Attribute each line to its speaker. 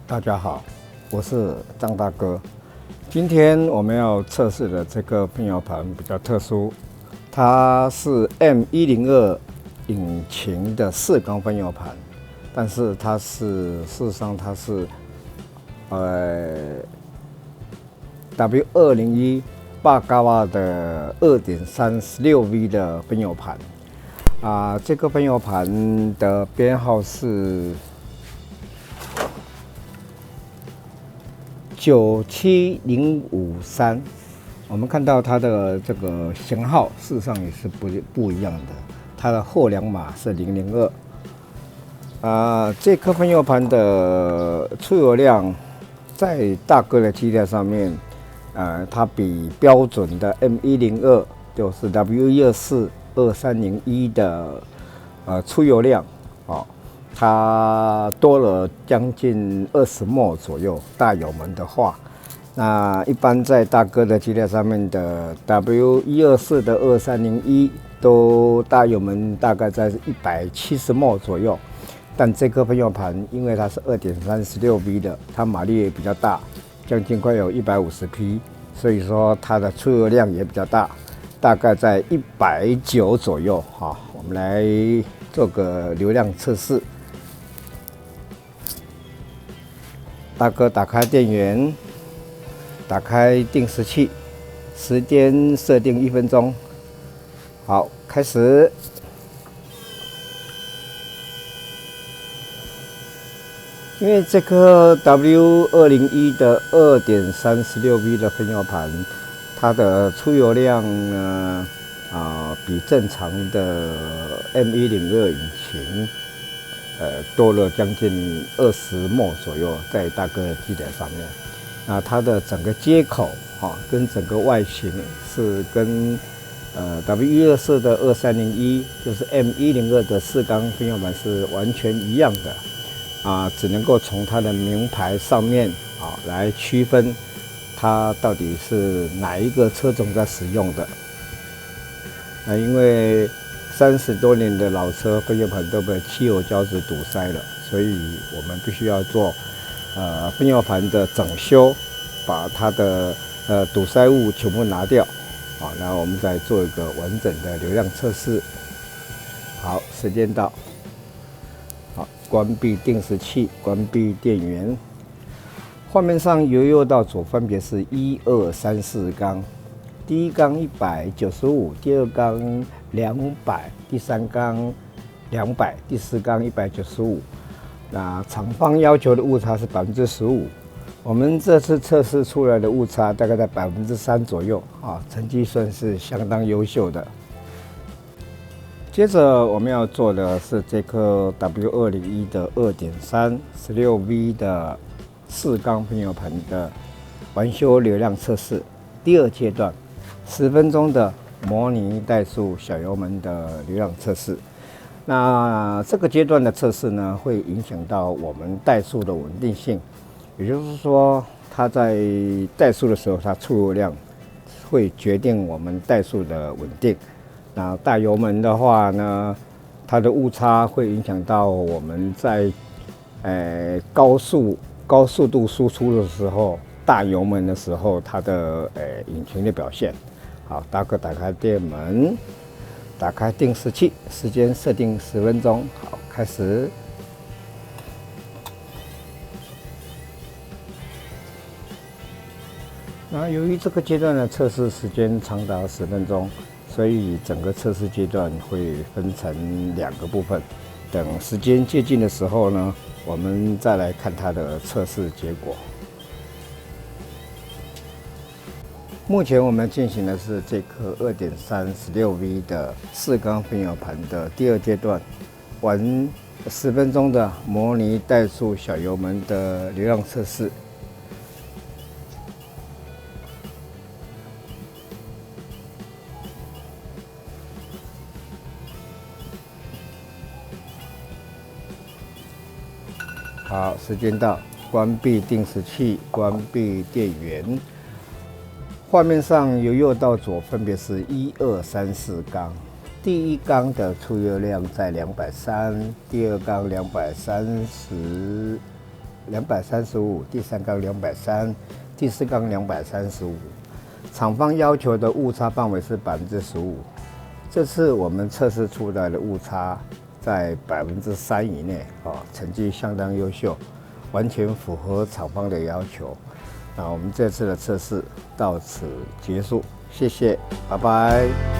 Speaker 1: 大家好，我是张大哥。今天我们要测试的这个喷油盘比较特殊，它是 M102 引擎的4缸喷油盘，但是事实上它是W201 8高瓦的 2.36V 的喷油盘这个喷油盘的编号是97053，我们看到它的这个型号，事实上也是不一样的。它的后两码是002。这颗喷油盘的出油量，在大哥的机台上面，它比标准的 M102，就是 W124 2301的出油量，它多了将近20ml左右。大油门的话，那一般在大哥的机台上面的 W124 的2301都大油门大概在170ml左右。但这颗喷油盘因为它是 2.36V 的，它马力也比较大，将近快有150匹，所以说它的出油量也比较大，大概在190左右。好，我们来做个流量测试。大哥打开电源，打开定时器，时间设定1分钟。好，开始。因为这颗 W201 的 2.36V 的喷油盘，它的出油量呢，比正常的 M102 引擎，多了将近20ml左右，在大哥的机台上面。它的整个接口跟整个外形是跟W124 的2301，就是 M102 的4缸喷油盘是完全一样的。只能够从它的名牌上面来区分它到底是哪一个车种在使用的。因为30多年的老车喷油盘都被汽油胶质堵塞了，所以我们必须要做喷油盘的整修，把它的堵塞物全部拿掉。然后我们再做一个完整的流量测试。好，时间到。好，关闭定时器，关闭电源。画面上由右到左分别是1、2、3、4缸，第一缸195，第二缸200，第三缸200，第四缸195。那厂方要求的误差是15%，我们这次测试出来的误差大概在3%左右成绩算是相当优秀的。接着我们要做的是这颗 W201 的 2.36V 的4缸喷油盘的完修流量测试，第二阶段10分钟的模拟怠速小油门的流量测试。那这个阶段的测试呢，会影响到我们怠速的稳定性，也就是说，它在怠速的时候，它出油量会决定我们怠速的稳定。那大油门的话呢，它的误差会影响到我们在高速度输出的时候，大油门的时候，它的引擎的表现。好，大哥打开电门，打开定时器，时间设定10分钟。好，开始。那由于这个阶段的测试时间长达10分钟，所以整个测试阶段会分成2个部分。等时间接近的时候呢，我们再来看它的测试结果。目前我们进行的是这颗2.36V 的4缸分摇盘的第2阶段，玩10分钟的模拟怠速小油门的流量测试。好，时间到，关闭定时器，关闭电源。画面上由右到左分别是1、2、3、4缸。第一缸的出油量在230，第二缸235，第三缸230，第四缸235。厂方要求的误差范围是15%，这次我们测试出来的误差在3%以内，成绩相当优秀，完全符合厂方的要求。那我们这次的测试到此结束，谢谢，拜拜。